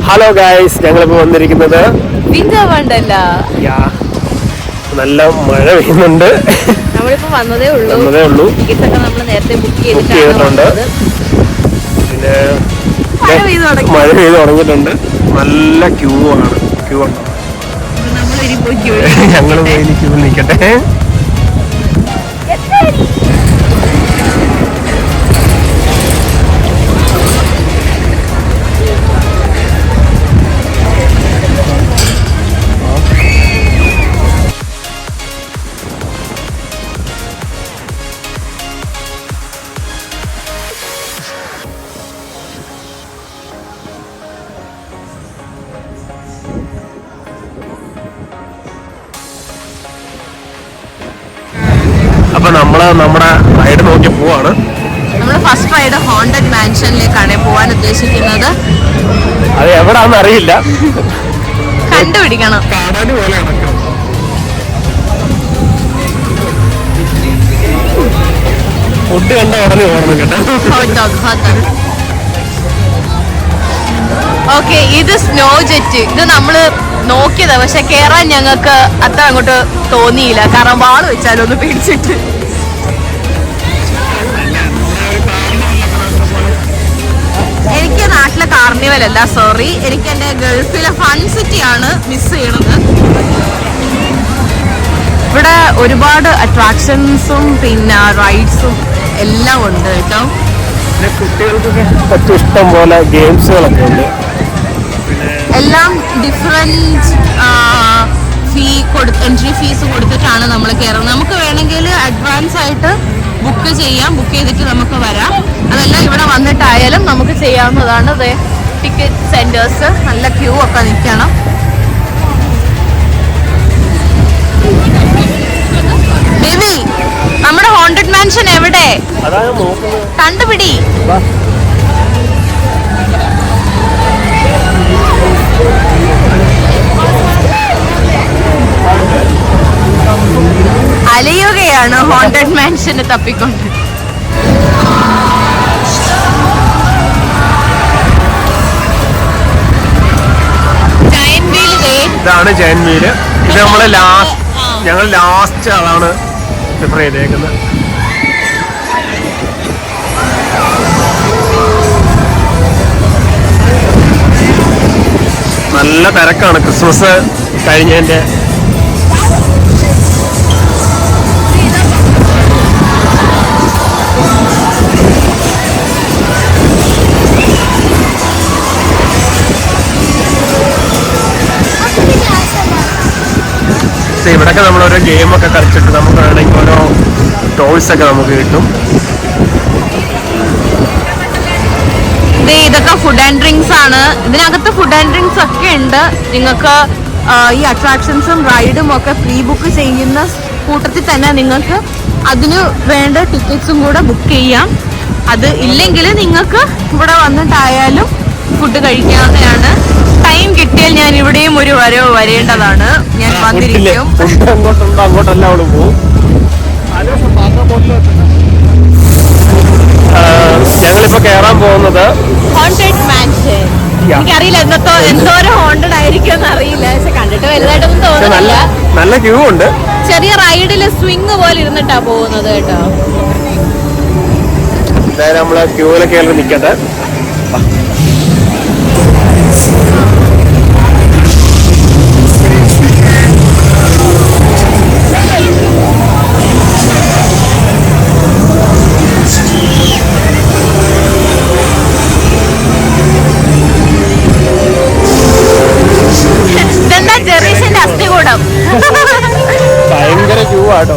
Hello guys, ഞങ്ങളിപ്പോൾ വന്നിരിക്കുന്നത് നല്ല മഴ പെയ്യുന്നുണ്ട്. നമ്മളിപ്പോ വന്നതേ ഉള്ളൂ. ടിക്കറ്റൊക്കെ നമ്മൾ നേരത്തെ ബുക്ക് ചെയ്തിട്ടുണ്ട്. പിന്നെ മഴ പെയ്ത് തുടങ്ങിയിട്ടുണ്ട്. നല്ല ക്യൂ ഉണ്ട്. ഞങ്ങൾ പോയി ക്യൂവിൽ നിൽക്കട്ടെ. അപ്പൊ നമ്മുടെ റൈഡ് നോക്കി പോവാണ്. നമ്മൾ ഫസ്റ്റ് റൈഡ് ഹോണ്ടഡ് മാൻഷനിലേക്കാണ് പോവാൻ ഉദ്ദേശിക്കുന്നത്. അത് എവിടാന്ന് അറിയില്ല, കണ്ടുപിടിക്കണം. കാണാൻ പോലെ ഫുഡ് കണ്ട ഉടനെ ഓടണം കേട്ടോ. ഓക്കെ, ഇത് സ്നോ ജെറ്റ്. ഇത് നമ്മള് നോക്കിയതാ, പക്ഷെ കേറാൻ ഞങ്ങൾക്ക് അത്ര അങ്ങോട്ട് തോന്നിയില്ല. കാരണം വാള് വെച്ചാലൊന്ന് പേടിച്ചിട്ട്. എനിക്ക് നാട്ടിലെ കാർണിവൽ അല്ല, സോറി, എനിക്ക് എന്റെ ഗൾഫിലെ ഫൺ സിറ്റി ആണ് മിസ് ചെയ്യണത്. ഇവിടെ ഒരുപാട് അട്രാക്ഷൻസും പിന്നെ റൈഡ്സും എല്ലാം ഉണ്ട് കേട്ടോ. കുട്ടികൾക്കൊക്കെ പറ്റും ഇഷ്ടം പോലെ ഗെയിംസുകളൊക്കെ ഉണ്ട്. എല്ലാം ഡിഫറെന്റ് എൻട്രി ഫീസ് കൊടുത്തിട്ടാണ് നമ്മൾ കയറുന്നത്. നമുക്ക് വേണമെങ്കിൽ അഡ്വാൻസ് ആയിട്ട് ബുക്ക് ചെയ്യാം, ബുക്ക് ചെയ്തിട്ട് നമുക്ക് വരാം. അതെല്ലാം ഇവിടെ വന്നിട്ടായാലും നമുക്ക് ചെയ്യാവുന്നതാണ്. ടിക്കറ്റ് സെന്റേഴ്സ് നല്ല ക്യൂ ഒക്കെ നിൽക്കണം. ബേബി, നമ്മുടെ ഹോണ്ടഡ് മാൻഷൻ എവിടെ? കണ്ടുപിടി. അലയുകയാണ് ഹോണ്ടഡ് മാൻഷന് തപ്പിക്കൊണ്ട്. ഇതാണ് ജയൻ വീല്. ഇത് ഞങ്ങൾ ലാസ്റ്റ് അതാണ് പ്രിഫർ ചെയ്തേക്കുന്നത്. നല്ല തിരക്കാണ് ക്രിസ്മസ് കഴിഞ്ഞതിന്റെ. ഇവിടെയൊക്കെ നമ്മളോരോ ഗെയിമൊക്കെ കളിച്ചിട്ട് നമുക്ക് വേണമെങ്കിൽ ഓരോ ടോയ്സ് ഒക്കെ നമുക്ക് കിട്ടും. ഇതൊക്കെ ഫുഡ് ആൻഡ് ഡ്രിങ്ക്സ് ആണ്. ഇതിനകത്ത് ഫുഡ് ആൻഡ് ഡ്രിങ്ക്സ് ഒക്കെ ഉണ്ട്. നിങ്ങൾക്ക് ഈ അട്രാക്ഷൻസും റൈഡും ഒക്കെ പ്രീ ബുക്ക് ചെയ്യുന്ന കൂട്ടത്തിൽ തന്നെ നിങ്ങൾക്ക് അതിന് വേണ്ട ടിക്കറ്റ്സും കൂടെ ബുക്ക് ചെയ്യാം. അത് ഇല്ലെങ്കിൽ നിങ്ങൾക്ക് ഇവിടെ വന്നിട്ടായാലും ഫുഡ് കഴിക്കാവുന്നതാണ്. ടൈം കിട്ടിയാൽ ഞാൻ ഇവിടെയും ഒരു വരവ് വരേണ്ടതാണ്. ഞാൻ വന്നിരിക്കും. ഞങ്ങളിപ്പോ കേറാൻ പോകുന്നത് ഹോണ്ടഡ് മാൻഷൻ. എനിക്കറിയില്ല എന്തോരം ഹോണ്ടഡ് ആയിരിക്കും എന്ന് അറിയില്ല, പക്ഷെ കണ്ടിട്ട് വലുതായിട്ടൊന്നും തോന്നുന്നില്ല. നല്ല ക്യൂ ഉണ്ട്. ചെറിയ റൈഡില് സ്വിങ് പോലെ ഇരുന്നിട്ടാ പോകുന്നത് കേട്ടോ. എന്തായാലും നമ്മള് ക്യൂവിലൊക്കെ നിൽക്കട്ടെ. ഭയങ്കര ക്യൂ ആട്ടോ.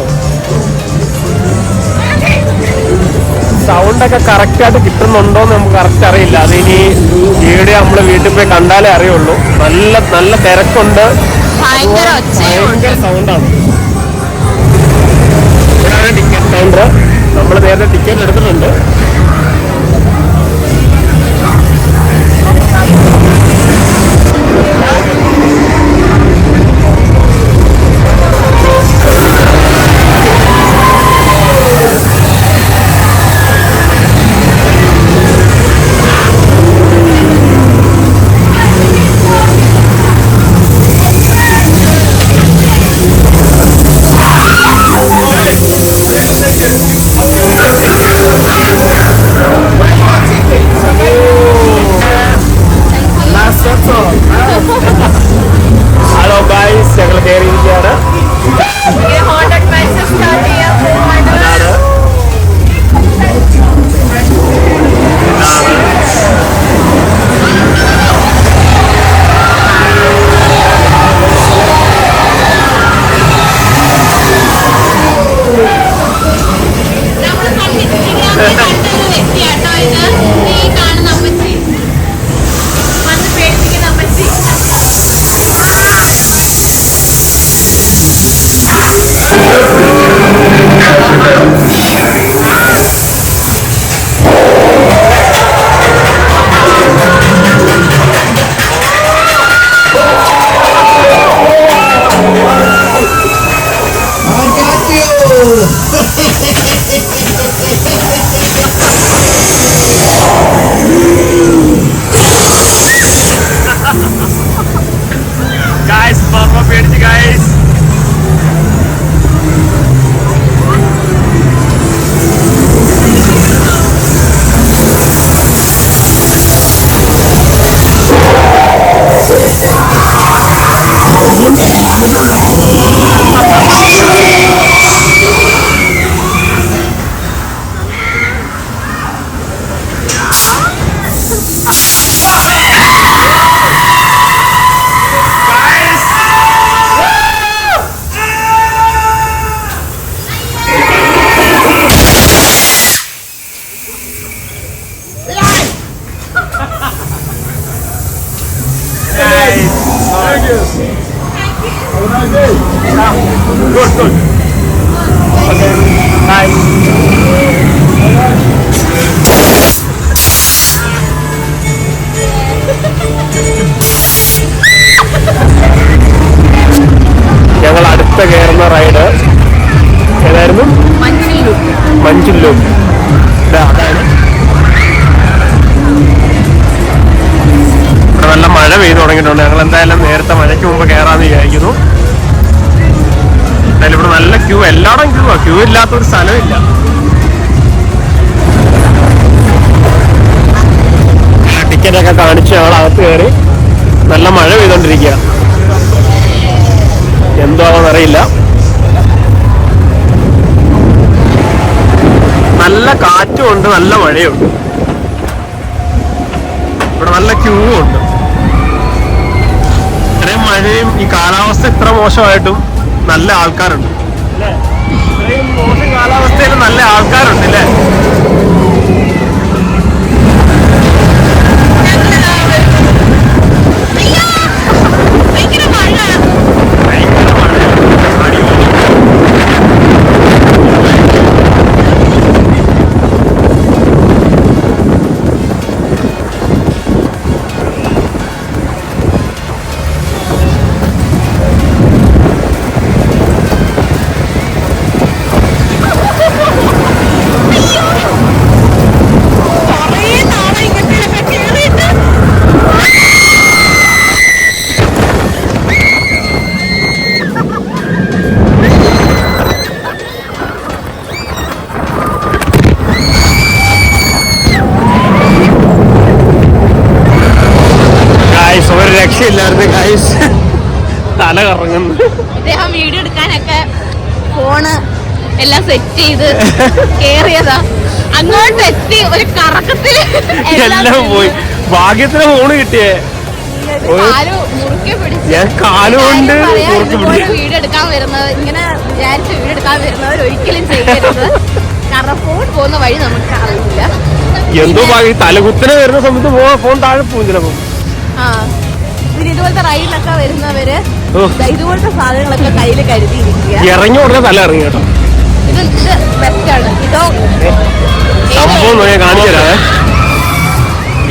സൗണ്ടൊക്കെ കറക്റ്റ് ആയിട്ട് കിട്ടുന്നുണ്ടോന്ന് നമുക്ക് കറക്റ്റ് അറിയില്ല. അതിനി വീഡിയോ നമ്മള് വീട്ടിൽ പോയി കണ്ടാലേ അറിയുള്ളൂ. നല്ല തിരക്കുണ്ട്, ഭയങ്കര സൗണ്ടാണ്. ഇവിടെയാണ് ടിക്കറ്റ് കൗണ്ടർ. നമ്മൾ നേരത്തെ ടിക്കറ്റ് എടുത്തിട്ടുണ്ട്. Good, good. Okay, bye. ഞങ്ങൾ അടുത്ത കയറുന്ന റൈഡ് ഏതായിരുന്നു? മഞ്ചിൽ ലൂപ്പ്. അതാണ് ഇവിടെ നല്ല മഴ പെയ്തു തുടങ്ങിയിട്ടുണ്ട്. ഞങ്ങൾ എന്തായാലും നേരത്തെ മഴയ്ക്ക് മുമ്പ് കയറാന്ന് വിചാരിക്കുന്നു. എന്തായാലും ഇവിടെ നല്ല ക്യൂ, എല്ലായിടും ക്യൂ ഇല്ലാത്തൊരു സ്ഥലമില്ല. ടിക്കറ്റൊക്കെ കാണിച്ച് ഞങ്ങൾ അകത്ത് കയറി. നല്ല മഴ പെയ്തോണ്ടിരിക്കുക. എന്താണെന്നറിയില്ല. നല്ല കാറ്റും ഉണ്ട്, നല്ല മഴയുണ്ട്. ഇവിടെ നല്ല ക്യൂ ഉണ്ട്. ഇത്രയും മഴയും ഈ കാലാവസ്ഥ ഇത്ര മോശമായിട്ടും നല്ല ആൾക്കാരുണ്ട് അല്ലേ? ഇത്രയും മോശം കാലാവസ്ഥയിൽ നല്ല ആൾക്കാരുണ്ട് അല്ലേ? രക്ഷയില്ലായിരുന്നു ഗൈസ്. തല കറങ്ങുന്നു. ഇദ്ദേഹം വീഡിയോ എടുക്കാനൊക്കെ ഫോണ് എല്ലാം സെറ്റ് ചെയ്ത് കേറിയതാ. അങ്ങോട്ട് എത്തി ഒരു കറക്കത്തില് എല്ലാം പോയി. ഭാഗ്യത്തിന് ഫോണ് കിട്ടിയേ. ഞാൻ കാലുകൊണ്ട് വീഡിയോ എടുക്കാൻ വരുന്നത് ഇങ്ങനെ വിചാരിച്ച് വീഡിയോ എടുക്കാൻ വരുന്നവർ ഒരിക്കലും ചെയ്യരുത്. കാരണം ഫോൺ പോകുന്ന വഴി നമുക്ക് അറിയില്ല. എന്തോ ഭാഗ്യം, തലകുത്തനെ വരുന്ന സമയത്ത് ഫോൺ താഴെ പോകും ചിലപ്പോ. പിന്നെ ഇതുപോലത്തെ റൈഡിലൊക്കെ വരുന്നവര് ഇതുപോലത്തെ സാധനങ്ങളൊക്കെ കയ്യിൽ കരുതിയിരിക്കുക. ഇറങ്ങി ഉടനെ തല ഇറങ്ങി കേട്ടോ. ഇത് ബെസ്റ്റാണ്. ഇതോ സംഭവം കാണിച്ചു തരാവേ.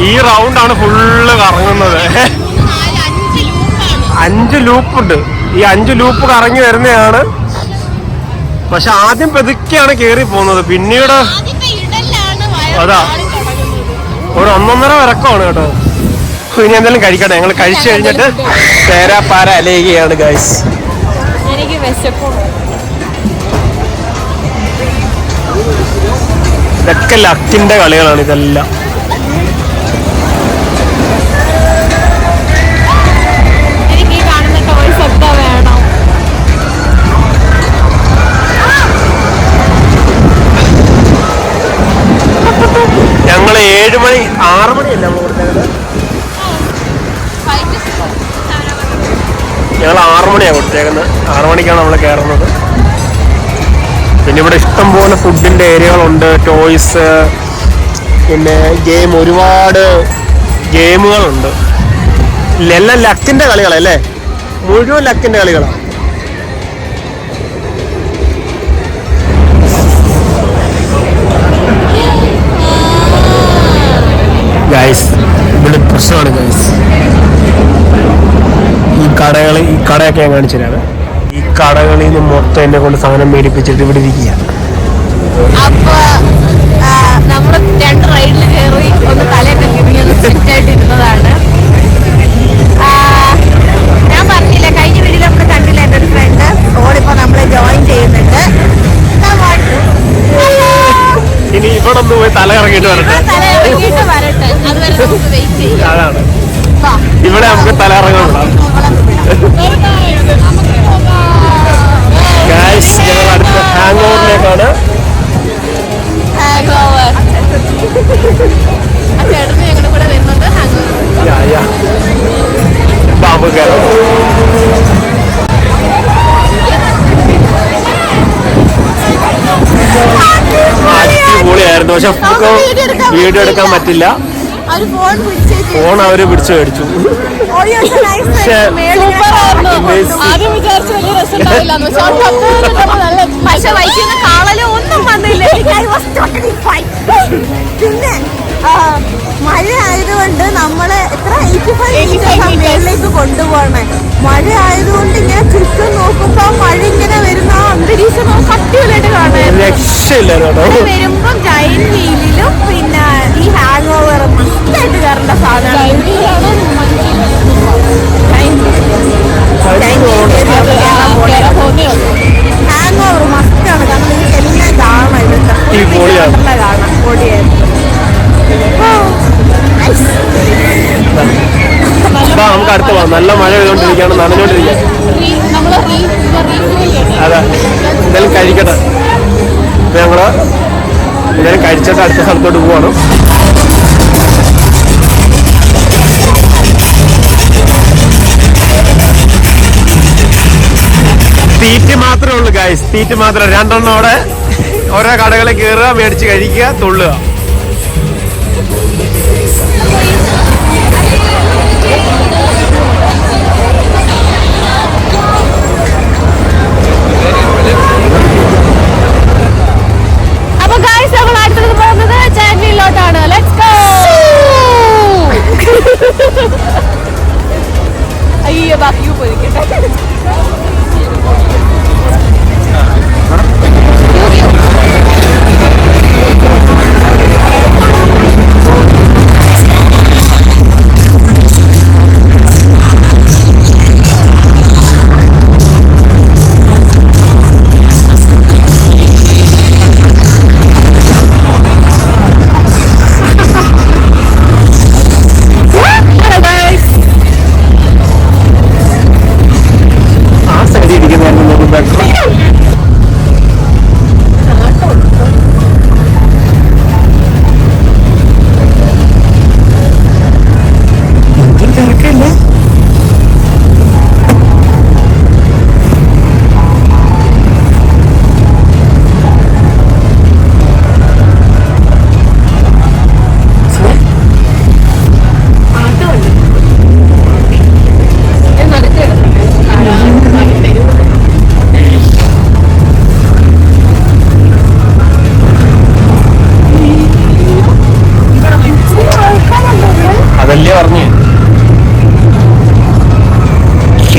ഈ റൗണ്ടാണ് ഫുള്ള് കറങ്ങുന്നത്. 5 ലൂപ്പുണ്ട്. ഈ 5 ലൂപ്പ് കറങ്ങി വരുന്നതാണ്. പക്ഷെ ആദ്യം പെതുക്കെയാണ് കേറി പോകുന്നത്. പിന്നീട് അതാ ഒരു 1.5 ഇറക്കമാണ് കേട്ടോ. ഇനി എന്തെങ്കിലും കഴിക്കട്ടെ. ഞങ്ങൾ കഴിച്ചു കഴിഞ്ഞിട്ട് തേരാപ്പാര അലയുകയാണ് ഗൈസ്. എനിക്ക് വിശപ്പുണ്ട്. ഇതൊക്കെ ലക്കിന്റെ കളികളാണ് ഇതെല്ലാം. എനിക്ക് ഈ കാണുന്ന ടോയ്സ് ഒക്കെ വേണം. ഞങ്ങൾ 7 മണി 6 മണിയല്ല നമ്മൾ കൊടുത്തത്. ഞങ്ങൾ 6 മണിയാണ് കൊടുത്തേക്കുന്നത്. 6 മണിക്കാണ് നമ്മൾ കയറുന്നത്. പിന്നെ ഇവിടെ ഇഷ്ടംപോലെ ഫുഡിൻ്റെ ഏരിയകളുണ്ട്, ടോയ്സ്, പിന്നെ ഗെയിം, ഒരുപാട് ഗെയിമുകളുണ്ട്. എല്ലാം ലക്കിൻ്റെ കളികളല്ലേ, മുഴുവൻ ലക്കിൻ്റെ കളികളാണ്. ഗൈസ് ഇവിടെ പ്രശ്നമാണ് ഗൈസ്. ഈ കടയൊക്കെ ഞാൻ കാണിച്ചു തരാം. ഈ കടകളിൽ നിന്ന് മൊത്തം എന്നെ കൊണ്ട് സാധനം മേടിപ്പിച്ചിട്ട് ഇവിടെ ഇരിക്കുക. അപ്പൊ നമ്മള് 2 റൈഡിൽ കയറി ഒന്ന് തലയൊക്കെ കിഴിഞ്ഞ് സെറ്റായിട്ട് ഇരുന്നതാണ്. ഞാൻ പറഞ്ഞില്ല, കഴിഞ്ഞ വീഡിയോയിൽ നമ്മൾ കണ്ടില്ല, എൻ്റെ ഒരു ഫ്രണ്ട് ഓളിപ്പോ നമ്മളെ ജോയിൻ ചെയ്യുന്നുണ്ട്. ഇനി ഇവിടെ ഒന്ന് പോയി തല ഇറങ്ങിയിട്ട് വരട്ടെ. അതുവരെ നമുക്ക് വെയിറ്റ് ചെയ്യാം. അതാണ് ഇവിടെ നമുക്ക് തല ഇറങ്ങാൻ. ഗൈസ് ഞങ്ങൾ അടുത്ത ഹാങ് ഓവറിലേക്കാണ്. വീഡിയോ എടുക്കാൻ പറ്റില്ല. ഫോൺ അവര് പിടിച്ചു മേടിച്ചു. പിന്നെ മഴ ആയതുകൊണ്ട് നമ്മള് എത്ര 85 മീറ്റേഴ്സിലേക്ക് കൊണ്ടുപോകണേ. മഴ ആയതുകൊണ്ട് ഇങ്ങനെ ചുറ്റും നോക്കുമ്പോ മഴ ഇങ്ങനെ വരുന്ന അന്തരീക്ഷം കട്ടിയിലായിട്ട് കാണാൻ വരുമ്പം ജൈൻ വീലിലും പിന്നെ ഈ ഹാങ് ഓവർ മസ്റ്റായിട്ട് കയറേണ്ട സാധനം. ഹാങ് ഓവർ മസ്റ്റാണ്, കാരണം നിങ്ങൾക്ക് എല്ലാം കാണാം. ഇതൊക്കെ കാണാം. പൊടിയായിരുന്നു. നമുക്ക് അടുത്ത് പോകാം. നല്ല മഴ പെയ്തോണ്ടിരിക്കുകയാണ്, നനഞ്ഞോണ്ടിരിക്കുക. അതെ, എന്തായാലും കഴിക്കട്ടെ. അപ്പൊ ഞങ്ങള് എന്തായാലും കഴിച്ചിട്ട് അടുത്ത സ്ഥലത്തോട്ട് പോവാണ്. തീറ്റ് മാത്രമേ ഉള്ളൂ ഗൈസ്, തീറ്റ് മാത്രം. 2 എണ്ണോടെ ഓരോ കടകളിൽ കയറുക, മേടിച്ച് കഴിക്കുക, തുള്ളുക. അപ്പൊ ഗൈസ് നമ്മൾ അടുത്തത് പോകുന്നത് ചാൻഡ്ലിയിലോട്ടാണ്. Let's go. അയ്യോ ബാക്കി പോയിരിക്കട്ടെ.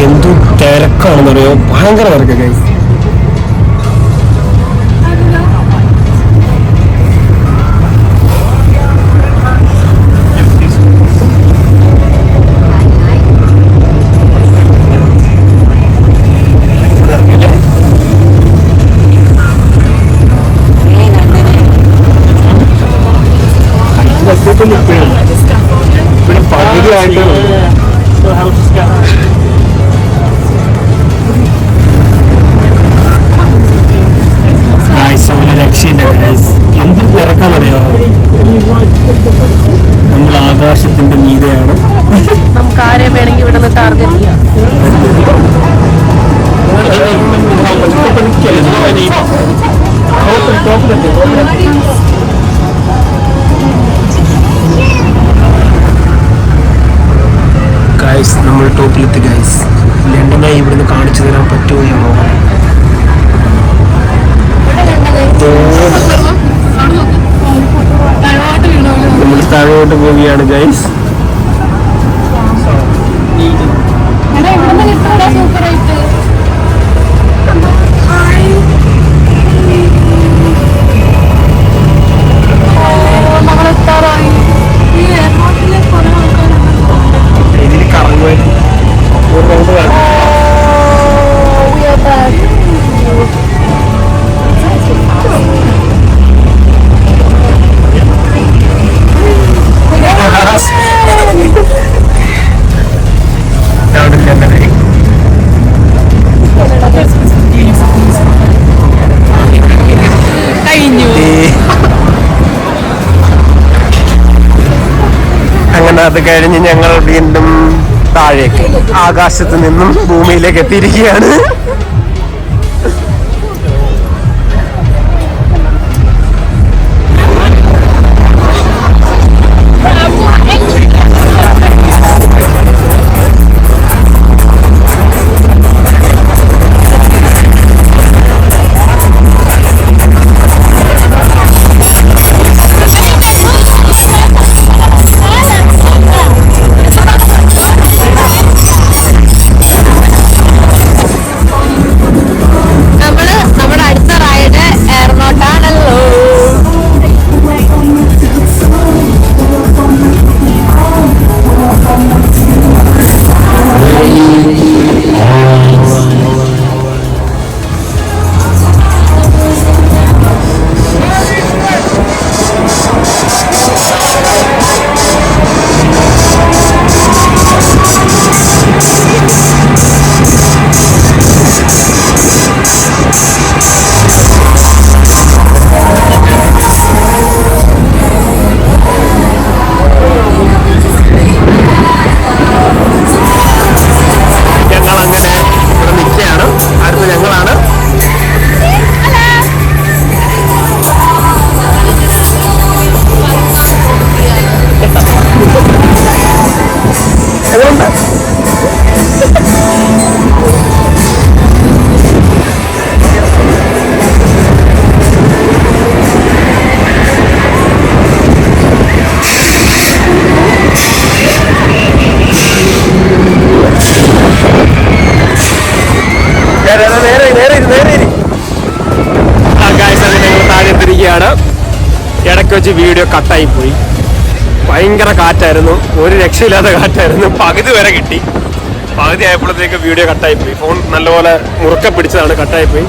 എന്തു തിരക്കാണെന്നറിയോ, ഭയങ്കര തിരക്കാ ഗൈസ്. ഇവിടെ പകുതിയായിട്ട് എന്ത് തിരക്കാന്നറിയോ, നമ്മൾ ആകാശത്തിന്റെ മീതെയാണ്. നമുക്ക് ആരെയും വേണമെങ്കിൽ ഇവിടെ നിന്ന് ടാർഗറ്റ് ചെയ്യാം. ഗൈസ് നമ്മൾ ടോപ്പിലെത്തി ഗൈസ്. ലണ്ടനായി ഇവിടുന്ന് കാണിച്ചു തരാൻ പറ്റുമോ ഞാൻ നോക്കാം. നമ്മൾ താഴോട്ട് പോവുകയാണ് ഗൈസ്. ഇതിന് കറങ്ങുവാൻ അങ്ങനെ അത് കഴിഞ്ഞ് ഞങ്ങൾ വീണ്ടും താഴേക്ക് ആകാശത്ത് നിന്നും ഭൂമിയിലേക്ക് എത്തിയിരിക്കുകയാണ്. വെച്ച് വീഡിയോ കട്ടായി പോയി. ഭയങ്കര കാറ്റായിരുന്നു, ഒരു രക്ഷയില്ലാത്ത കാറ്റായിരുന്നു. പകുതി വരെ കിട്ടി, പകുതി ആയപ്പോഴത്തേക്ക് വീഡിയോ കട്ടായി പോയി. ഫോൺ നല്ലപോലെ മുറുക്കെ പിടിച്ചതാണ്, കട്ടായി പോയി.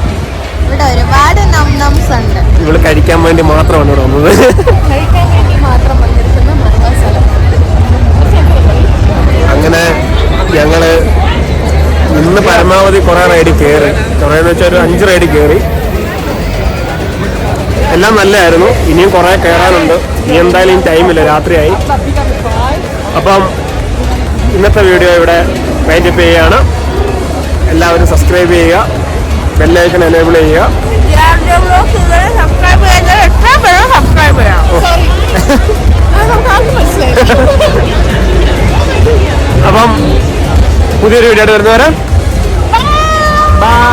ഇവിടെ ഒരുപാട് നംസ് ഉണ്ട്. ഇവള് കഴിക്കാൻ വേണ്ടി മാത്രമാണ് ഇവിടെ വന്നത്. കഴിക്കാൻ വേണ്ടി മാത്രം വന്നിരിക്കുന്ന മറുപടി സ്ഥലം. അങ്ങനെ ഞങ്ങള് ഇന്ന് പരമാവധി കുറെ റൈഡിൽ കയറി, കുറേന്ന് വെച്ചാൽ ഒരു 5 റൈഡിൽ കയറി. എല്ലാം നല്ലതായിരുന്നു. ഇനിയും കുറെ കയറാനുണ്ട്. ഇനി എന്തായാലും ടൈമില്ല, രാത്രിയായി. അപ്പം ഇന്നത്തെ വീഡിയോ ഇവിടെ വൈൻഡപ്പ് ചെയ്യുകയാണ്. എല്ലാവരും സബ്സ്ക്രൈബ് ചെയ്യുക, ബെല്ലൈക്കൺ എനേബിൾ ചെയ്യുക. അപ്പം പുതിയൊരു വീഡിയോ ആയിട്ട് വരുന്നവരെ ബൈ.